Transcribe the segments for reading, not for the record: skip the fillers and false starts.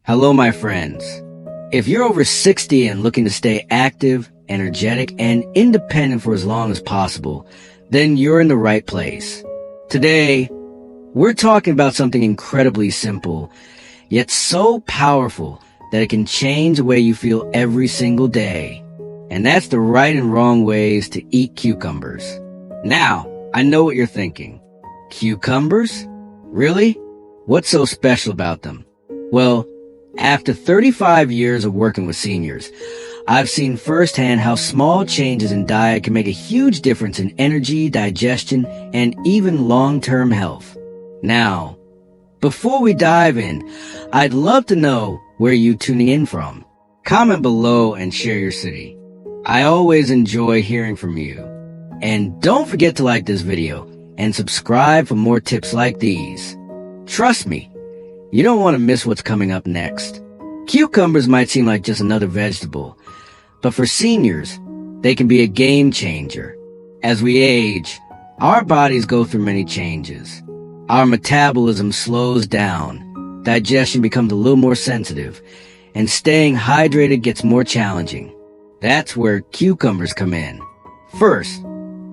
Hello, my friends. If you're over 60 and looking to stay active, energetic, and independent for as long as possible, then you're in the right place. Today, we're talking about something incredibly simple, yet so powerful that it can change the way you feel every single day. And that's the right and wrong ways to eat cucumbers. Now, I know what you're thinking. Cucumbers? Really? What's so special about them? Well, after 35 years of working with seniors, I've seen firsthand how small changes in diet can make a huge difference in energy, digestion, and even long-term health. Now, before we dive in, I'd love to know where you're tuning in from. Comment below and share your city. I always enjoy hearing from you. And don't forget to like this video and subscribe for more tips like these. Trust me, you don't want to miss what's coming up next. Cucumbers might seem like just another vegetable, but for seniors, they can be a game changer. As we age, our bodies go through many changes. Our metabolism slows down, digestion becomes a little more sensitive, and staying hydrated gets more challenging. That's where cucumbers come in. First,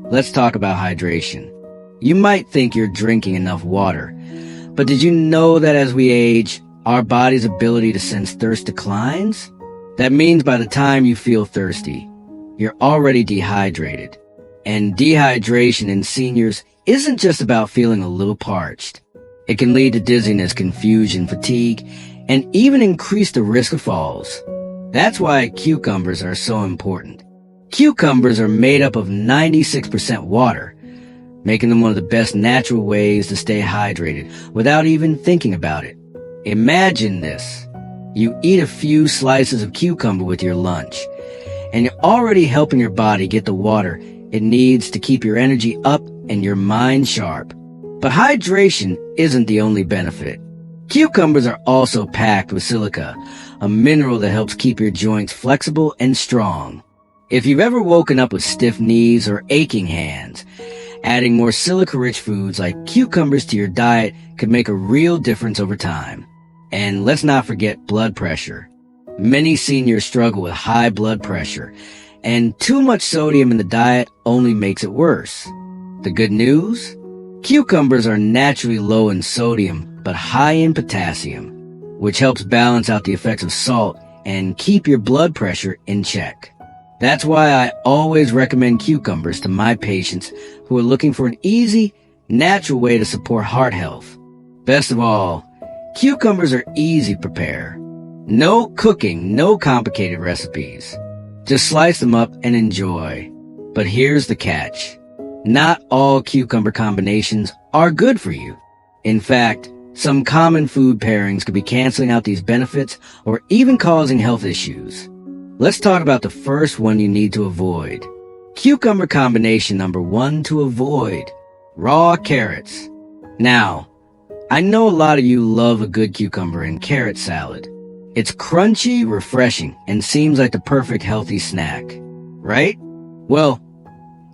let's talk about hydration. You might think you're drinking enough water, but did you know that as we age, our body's ability to sense thirst declines? That means by the time you feel thirsty, you're already dehydrated. And dehydration in seniors isn't just about feeling a little parched. It can lead to dizziness, confusion, fatigue, and even increase the risk of falls. That's why cucumbers are so important. Cucumbers are made up of 96% water, making them one of the best natural ways to stay hydrated without even thinking about it. Imagine this. You eat a few slices of cucumber with your lunch, and you're already helping your body get the water it needs to keep your energy up and your mind sharp. But hydration isn't the only benefit. Cucumbers are also packed with silica, a mineral that helps keep your joints flexible and strong. If you've ever woken up with stiff knees or aching hands, adding more silica-rich foods like cucumbers to your diet could make a real difference over time. And let's not forget blood pressure. Many seniors struggle with high blood pressure, and too much sodium in the diet only makes it worse. The good news? Cucumbers are naturally low in sodium, but high in potassium, which helps balance out the effects of salt and keep your blood pressure in check. That's why I always recommend cucumbers to my patients who are looking for an easy, natural way to support heart health. Best of all, cucumbers are easy to prepare. No cooking, no complicated recipes. Just slice them up and enjoy. But here's the catch. Not all cucumber combinations are good for you. In fact, some common food pairings could be canceling out these benefits or even causing health issues. Let's talk about the first one you need to avoid. Cucumber combination number 1 to avoid: raw carrots. Now, I know a lot of you love a good cucumber and carrot salad. It's crunchy, refreshing, and seems like the perfect healthy snack, right? Well,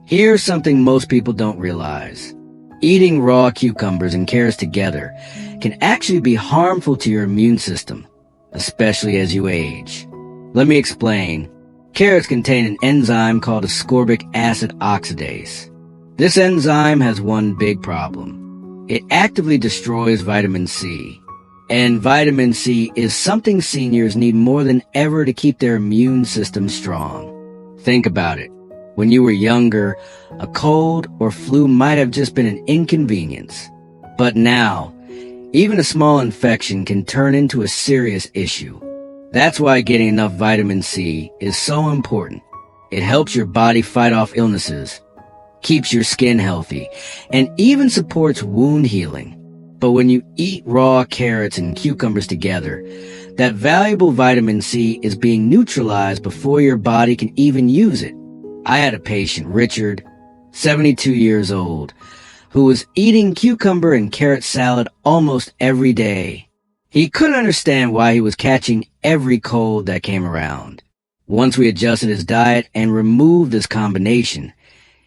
here's something most people don't realize. Eating raw cucumbers and carrots together can actually be harmful to your immune system, especially as you age. Let me explain. Carrots contain an enzyme called ascorbic acid oxidase. This enzyme has one big problem. It actively destroys vitamin C. And vitamin C is something seniors need more than ever to keep their immune system strong. Think about it. When you were younger, a cold or flu might have just been an inconvenience. But now, even a small infection can turn into a serious issue. That's why getting enough vitamin C is so important. It helps your body fight off illnesses, keeps your skin healthy, and even supports wound healing. But when you eat raw carrots and cucumbers together, that valuable vitamin C is being neutralized before your body can even use it. I had a patient, Richard, 72 years old, who was eating cucumber and carrot salad almost every day. He couldn't understand why he was catching every cold that came around. Once we adjusted his diet and removed this combination,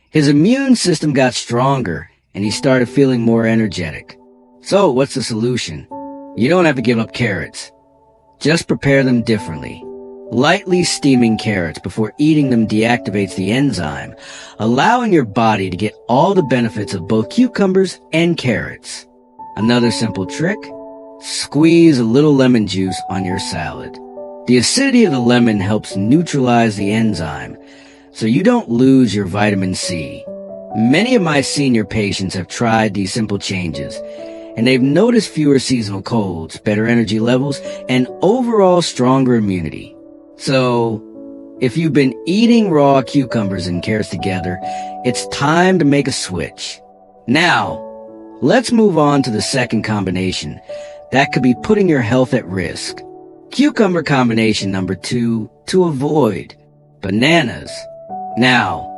his immune system got stronger and he started feeling more energetic. So what's the solution? You don't have to give up carrots. Just prepare them differently. Lightly steaming carrots before eating them deactivates the enzyme, allowing your body to get all the benefits of both cucumbers and carrots. Another simple trick: squeeze a little lemon juice on your salad. The acidity of the lemon helps neutralize the enzyme, so you don't lose your vitamin C. Many of my senior patients have tried these simple changes, and they've noticed fewer seasonal colds, better energy levels, and overall stronger immunity. So, if you've been eating raw cucumbers and carrots together, it's time to make a switch. Now, let's move on to the second combination that could be putting your health at risk. Cucumber combination number 2 to avoid: bananas. Now,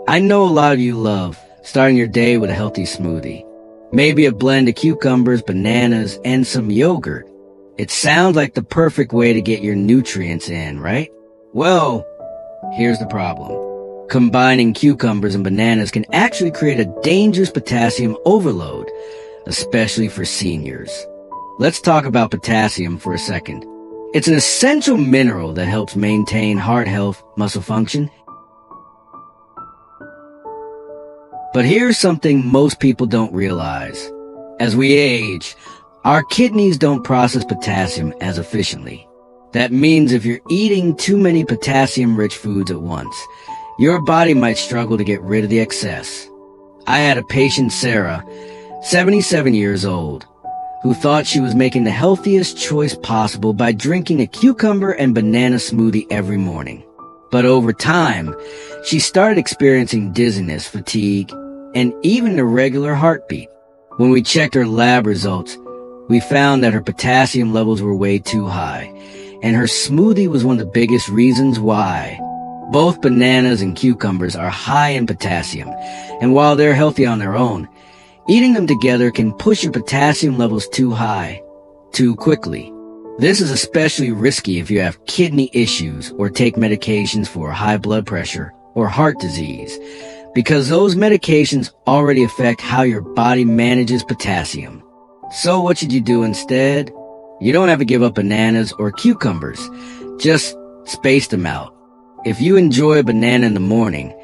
I know a lot of you love starting your day with a healthy smoothie. Maybe a blend of cucumbers, bananas, and some yogurt. It sounds like the perfect way to get your nutrients in, right? Well, here's the problem. Combining cucumbers and bananas can actually create a dangerous potassium overload, especially for seniors. Let's talk about potassium for a second. It's an essential mineral that helps maintain heart health, muscle function. But here's something most people don't realize. As we age, our kidneys don't process potassium as efficiently. That means if you're eating too many potassium-rich foods at once, your body might struggle to get rid of the excess. I had a patient, Sarah, 77 years old, who thought she was making the healthiest choice possible by drinking a cucumber and banana smoothie every morning. But over time, she started experiencing dizziness, fatigue, and even irregular heartbeat. When we checked her lab results, we found that her potassium levels were way too high, and her smoothie was one of the biggest reasons why. Both bananas and cucumbers are high in potassium, and while they're healthy on their own, eating them together can push your potassium levels too high, too quickly. This is especially risky if you have kidney issues or take medications for high blood pressure or heart disease, because those medications already affect how your body manages potassium. So what should you do instead? You don't have to give up bananas or cucumbers. Just space them out. If you enjoy a banana in the morning,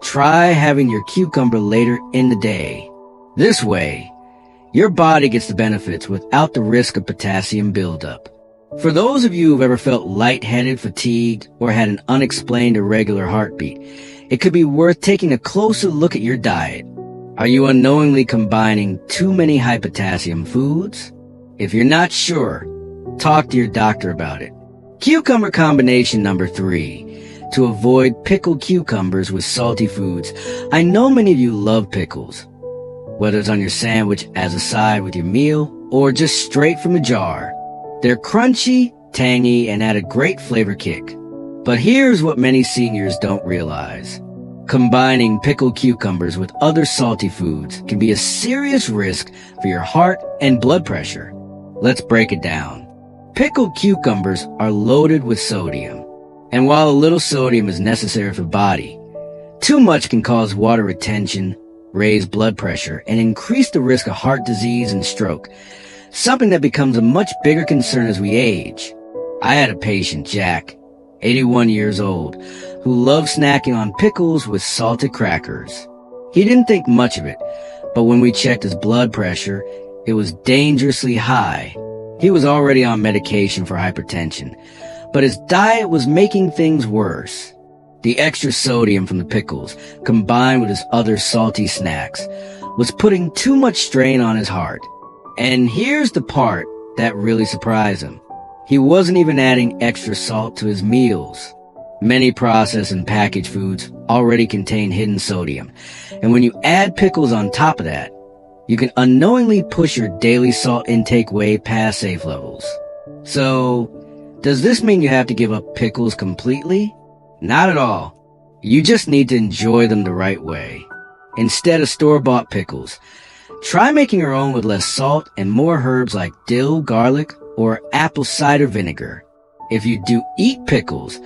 try having your cucumber later in the day. This way, your body gets the benefits without the risk of potassium buildup. For those of you who've ever felt lightheaded, fatigued, or had an unexplained irregular heartbeat, it could be worth taking a closer look at your diet. Are you unknowingly combining too many high potassium foods? If you're not sure, talk to your doctor about it. Cucumber combination number 3, to avoid pickled cucumbers with salty foods. I know many of you love pickles, whether it's on your sandwich as a side with your meal or just straight from a jar. They're crunchy, tangy, and add a great flavor kick. But here's what many seniors don't realize. Combining pickled cucumbers with other salty foods can be a serious risk for your heart and blood pressure. Let's break it down. Pickled cucumbers are loaded with sodium. And while a little sodium is necessary for the body, too much can cause water retention, raise blood pressure, and increase the risk of heart disease and stroke, something that becomes a much bigger concern as we age. I had a patient, Jack, 81 years old, who loved snacking on pickles with salted crackers. He didn't think much of it, but when we checked his blood pressure, it was dangerously high. He was already on medication for hypertension, but his diet was making things worse. The extra sodium from the pickles, combined with his other salty snacks, was putting too much strain on his heart. And here's the part that really surprised him. He wasn't even adding extra salt to his meals. Many processed and packaged foods already contain hidden sodium, and when you add pickles on top of that, you can unknowingly push your daily salt intake way past safe levels. So, does this mean you have to give up pickles completely? Not at all. You just need to enjoy them the right way. Instead of store-bought pickles, try making your own with less salt and more herbs like dill, garlic, or apple cider vinegar. If you do eat pickles,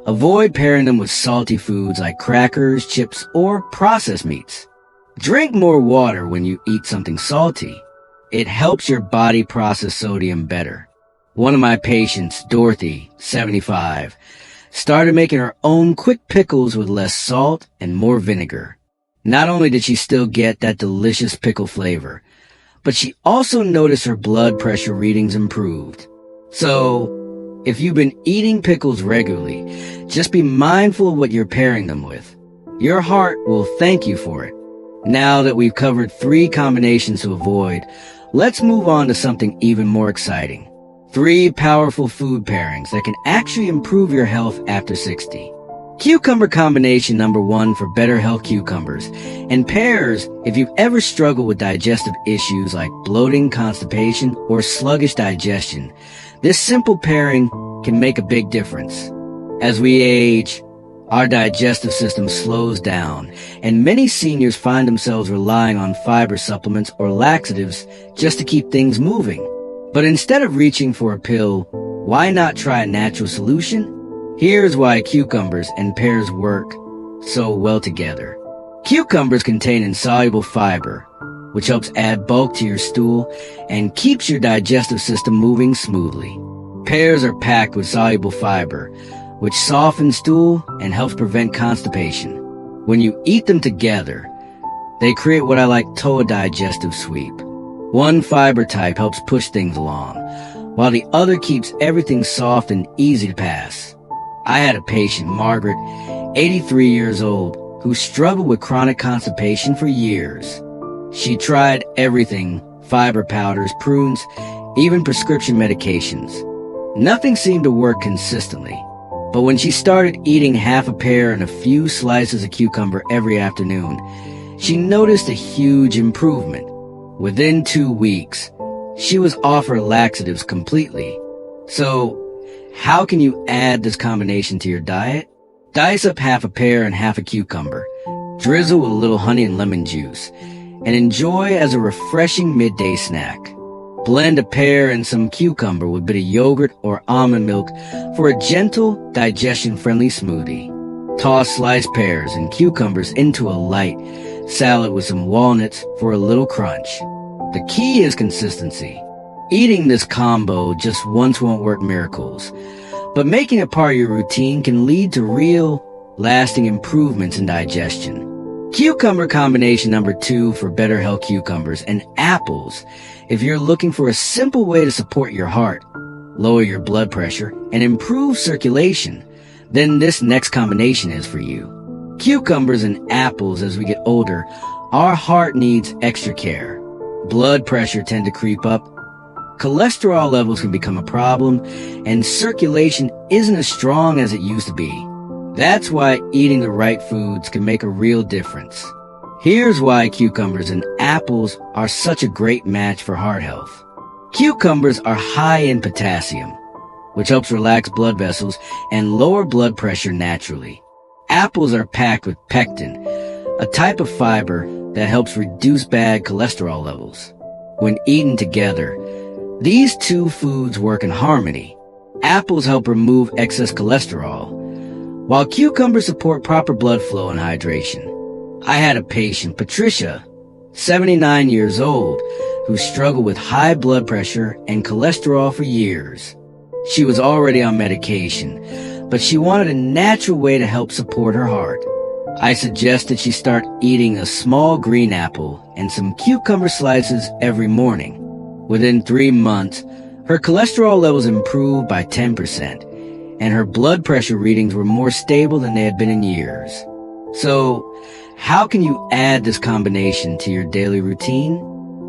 avoid pairing them with salty foods like crackers, chips, or processed meats. Drink more water when you eat something salty. It helps your body process sodium better. One of my patients, Dorothy, 75, started making her own quick pickles with less salt and more vinegar. Not only did she still get that delicious pickle flavor, but she also noticed her blood pressure readings improved. So, if you've been eating pickles regularly, just be mindful of what you're pairing them with. Your heart will thank you for it. Now that we've covered 3 combinations to avoid, let's move on to something even more exciting. 3 powerful food pairings that can actually improve your health after 60. Cucumber combination number 1 for better health cucumbers, and pairs if you've ever struggled with digestive issues like bloating, constipation, or sluggish digestion. This simple pairing can make a big difference. As we age, our digestive system slows down, and many seniors find themselves relying on fiber supplements or laxatives just to keep things moving. But instead of reaching for a pill, why not try a natural solution? Here's why cucumbers and pears work so well together. Cucumbers contain insoluble fiber, which helps add bulk to your stool and keeps your digestive system moving smoothly. Pears are packed with soluble fiber, which softens stool and helps prevent constipation. When you eat them together, they create what I like to call a digestive sweep. One fiber type helps push things along, while the other keeps everything soft and easy to pass. I had a patient, Margaret, 83 years old, who struggled with chronic constipation for years. She tried everything, fiber powders, prunes, even prescription medications. Nothing seemed to work consistently. But when she started eating half a pear and a few slices of cucumber every afternoon, she noticed a huge improvement. Within 2 weeks, she was off her laxatives completely. So, how can you add this combination to your diet? Dice up half a pear and half a cucumber, drizzle with a little honey and lemon juice, and enjoy as a refreshing midday snack. Blend a pear and some cucumber with a bit of yogurt or almond milk for a gentle, digestion-friendly smoothie. Toss sliced pears and cucumbers into a light salad with some walnuts for a little crunch. The key is consistency. Eating this combo just once won't work miracles, but making it part of your routine can lead to real, lasting improvements in digestion. Cucumber combination number 2 for better health cucumbers, and apples if you're looking for a simple way to support your heart, lower your blood pressure, and improve circulation, then this next combination is for you. Cucumbers and apples. As we get older, our heart needs extra care. Blood pressure tends to creep up, cholesterol levels can become a problem, and circulation isn't as strong as it used to be. That's why eating the right foods can make a real difference. Here's why cucumbers and apples are such a great match for heart health. Cucumbers are high in potassium, which helps relax blood vessels and lower blood pressure naturally. Apples are packed with pectin, a type of fiber that helps reduce bad cholesterol levels. When eaten together, these 2 foods work in harmony. Apples help remove excess cholesterol, while cucumbers support proper blood flow and hydration. I had a patient, Patricia, 79 years old, who struggled with high blood pressure and cholesterol for years. She was already on medication, but she wanted a natural way to help support her heart. I suggested she start eating a small green apple and some cucumber slices every morning. Within 3 months, her cholesterol levels improved by 10%, and her blood pressure readings were more stable than they had been in years. So, how can you add this combination to your daily routine?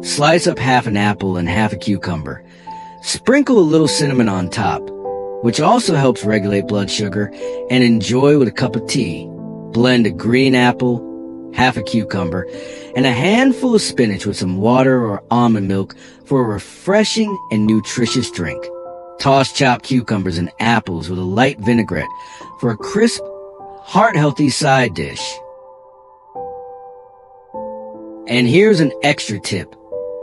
Slice up half an apple and half a cucumber. Sprinkle a little cinnamon on top, which also helps regulate blood sugar, and enjoy with a cup of tea. Blend a green apple, half a cucumber, and a handful of spinach with some water or almond milk for a refreshing and nutritious drink. Toss chopped cucumbers and apples with a light vinaigrette for a crisp, heart-healthy side dish. And here's an extra tip.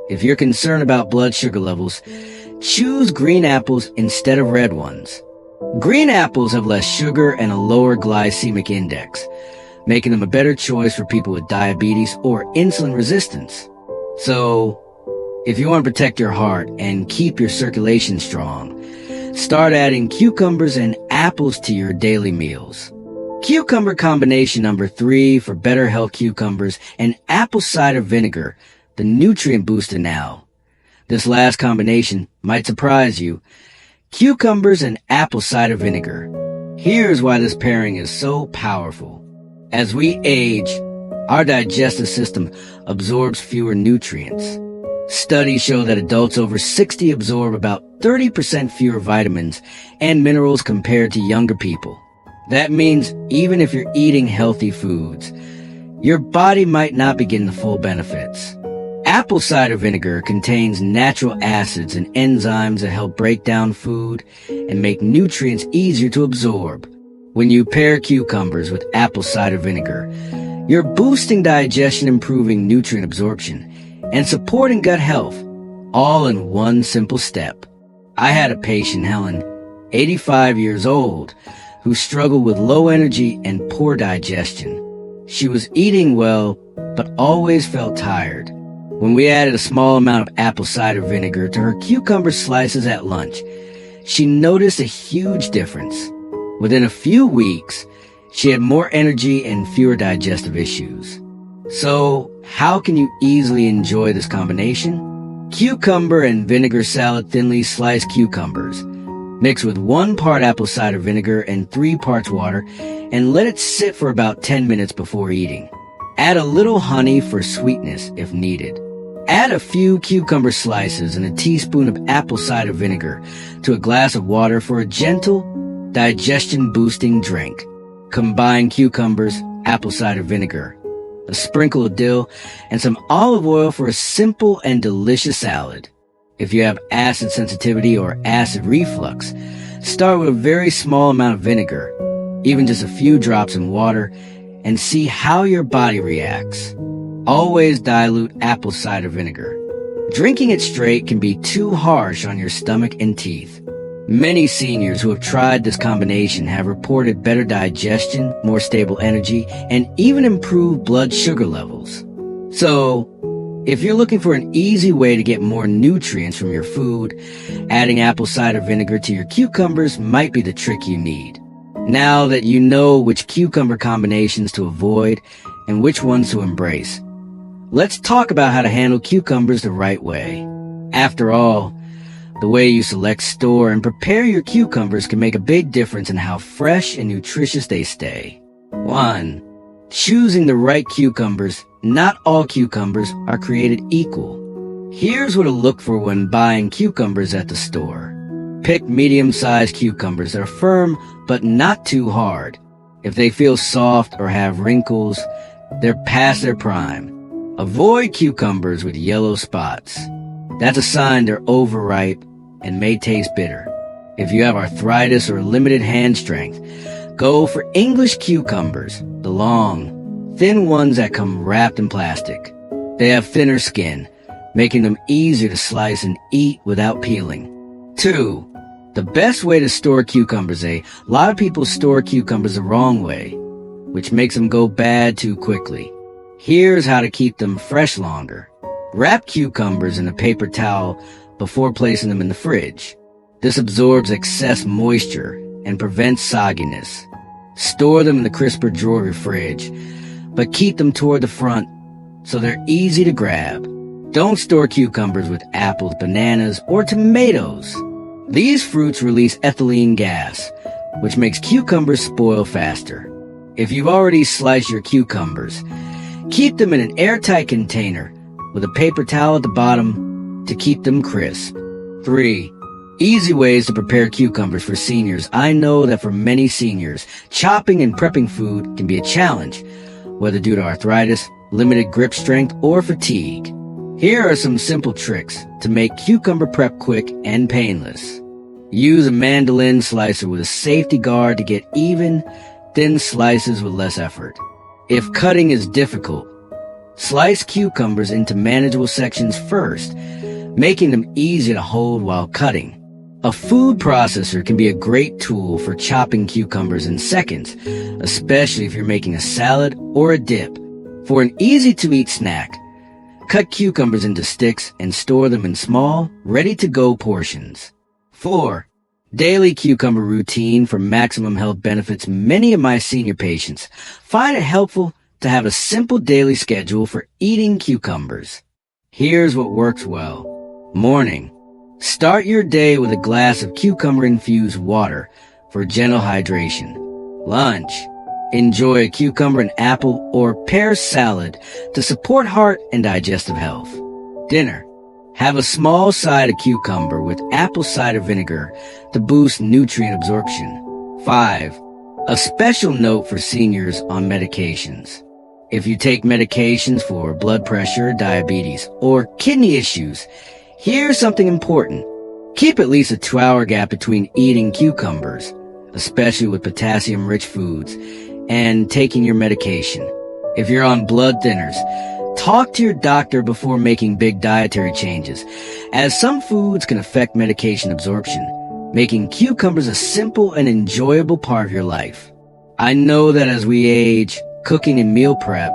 If you're concerned about blood sugar levels, choose green apples instead of red ones. Green apples have less sugar and a lower glycemic index, making them a better choice for people with diabetes or insulin resistance. So, if you want to protect your heart and keep your circulation strong, Start adding cucumbers and apples to your daily meals. Cucumber combination number 3 for better health: cucumbers and apple cider vinegar, the nutrient booster now. This last combination might surprise you. Cucumbers and apple cider vinegar. Here's why this pairing is so powerful. As we age, our digestive system absorbs fewer nutrients. Studies show that adults over 60 absorb about 30% fewer vitamins and minerals compared to younger people. That means even if you're eating healthy foods, your body might not be getting the full benefits. Apple cider vinegar contains natural acids and enzymes that help break down food and make nutrients easier to absorb. When you pair cucumbers with apple cider vinegar, you're boosting digestion, improving nutrient absorption, and supporting gut health, all in one simple step. I had a patient, Helen, 85 years old, who struggled with low energy and poor digestion. She was eating well, but always felt tired. When we added a small amount of apple cider vinegar to her cucumber slices at lunch, she noticed a huge difference. Within a few weeks, she had more energy and fewer digestive issues. So, how can you easily enjoy this combination? Cucumber and vinegar salad: thinly sliced cucumbers. Mix with 1 part apple cider vinegar and 3 parts water, and let it sit for about 10 minutes before eating. Add a little honey for sweetness if needed. Add a few cucumber slices and a teaspoon of apple cider vinegar to a glass of water for a gentle, digestion-boosting drink. Combine cucumbers, apple cider vinegar, a sprinkle of dill, and some olive oil for a simple and delicious salad. If you have acid sensitivity or acid reflux, start with a very small amount of vinegar, even just a few drops in water, and see how your body reacts. Always dilute apple cider vinegar. Drinking it straight can be too harsh on your stomach and teeth. Many seniors who have tried this combination have reported better digestion, more stable energy, and even improved blood sugar levels. So, if you're looking for an easy way to get more nutrients from your food, adding apple cider vinegar to your cucumbers might be the trick you need. Now that you know which cucumber combinations to avoid and which ones to embrace, let's talk about how to handle cucumbers the right way. After all, the way you select, store, and prepare your cucumbers can make a big difference in how fresh and nutritious they stay. 1. Choosing the right cucumbers. Not all cucumbers are created equal. Here's what to look for when buying cucumbers at the store. Pick medium-sized cucumbers that are firm but not too hard. If they feel soft or have wrinkles, they're past their prime. Avoid cucumbers with yellow spots. That's a sign they're overripe and may taste bitter. If you have arthritis or limited hand strength, go for English cucumbers, the long, thin ones that come wrapped in plastic. They have thinner skin, making them easier to slice and eat without peeling. 2. The best way to store cucumbers. A lot of people store cucumbers the wrong way, which makes them go bad too quickly. Here's how to keep them fresh longer. Wrap cucumbers in a paper towel before placing them in the fridge. This absorbs excess moisture and prevents sogginess. Store them in the crisper drawer of your fridge, but keep them toward the front so they're easy to grab. Don't store cucumbers with apples, bananas, or tomatoes. These fruits release ethylene gas, which makes cucumbers spoil faster. If you've already sliced your cucumbers, keep them in an airtight container with a paper towel at the bottom to keep them crisp. 3. Easy ways to prepare cucumbers for seniors. I know that for many seniors, chopping and prepping food can be a challenge, whether due to arthritis, limited grip strength, or fatigue. Here are some simple tricks to make cucumber prep quick and painless. Use a mandolin slicer with a safety guard to get even, thin slices with less effort. If cutting is difficult, slice cucumbers into manageable sections first, making them easy to hold while cutting. A food processor can be a great tool for chopping cucumbers in seconds, especially if you're making a salad or a dip. For an easy-to-eat snack, cut cucumbers into sticks and store them in small, ready-to-go portions. 4. daily cucumber routine for maximum health benefits. Many of my senior patients find it helpful to have a simple daily schedule for eating cucumbers. Here's what works well. Morning. Start your day with a glass of cucumber-infused water for gentle hydration. Lunch. Enjoy a cucumber and apple or pear salad to support heart and digestive health. Dinner. Have a small side of cucumber with apple cider vinegar to boost nutrient absorption. 5. A special note for seniors on medications. If you take medications for blood pressure, diabetes, or kidney issues, here's something important. Keep at least a 2-hour gap between eating cucumbers, especially with potassium-rich foods, and taking your medication. If you're on blood thinners, talk to your doctor before making big dietary changes, as some foods can affect medication absorption, making cucumbers a simple and enjoyable part of your life. I know that as we age, cooking and meal prep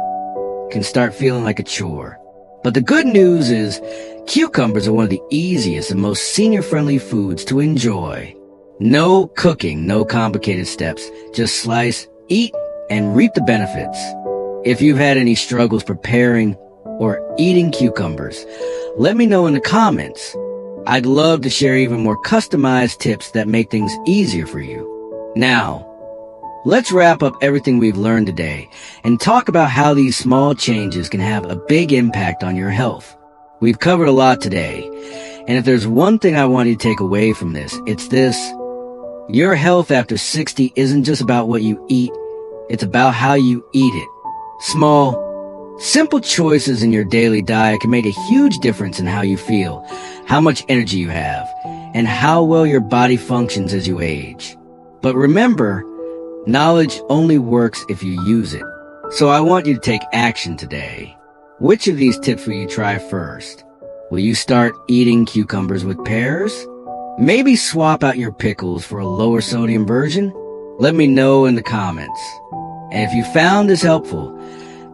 can start feeling like a chore. But the good news is, cucumbers are one of the easiest and most senior-friendly foods to enjoy. No cooking, no complicated steps. Just slice, eat, and reap the benefits. If you've had any struggles preparing or eating cucumbers, let me know in the comments. I'd love to share even more customized tips that make things easier for you. Now, let's wrap up everything we've learned today and talk about how these small changes can have a big impact on your health. We've covered a lot today, and if there's one thing I want you to take away from this, it's this. Your health after 60 isn't just about what you eat, it's about how you eat it. Small, simple choices in your daily diet can make a huge difference in how you feel, how much energy you have, and how well your body functions as you age. But remember, knowledge only works if you use it. So I want you to take action today. Which of these tips will you try first? Will you start eating cucumbers with pears? Maybe swap out your pickles for a lower sodium version? Let me know in the comments. And if you found this helpful,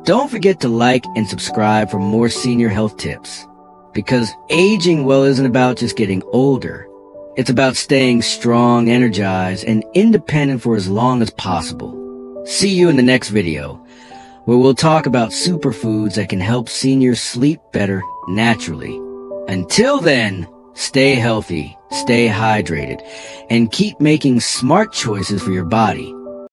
don't forget to like and subscribe for more senior health tips. Because aging well isn't about just getting older. It's about staying strong, energized, and independent for as long as possible. See you in the next video, where we'll talk about superfoods that can help seniors sleep better naturally. Until then, stay healthy, stay hydrated, and keep making smart choices for your body.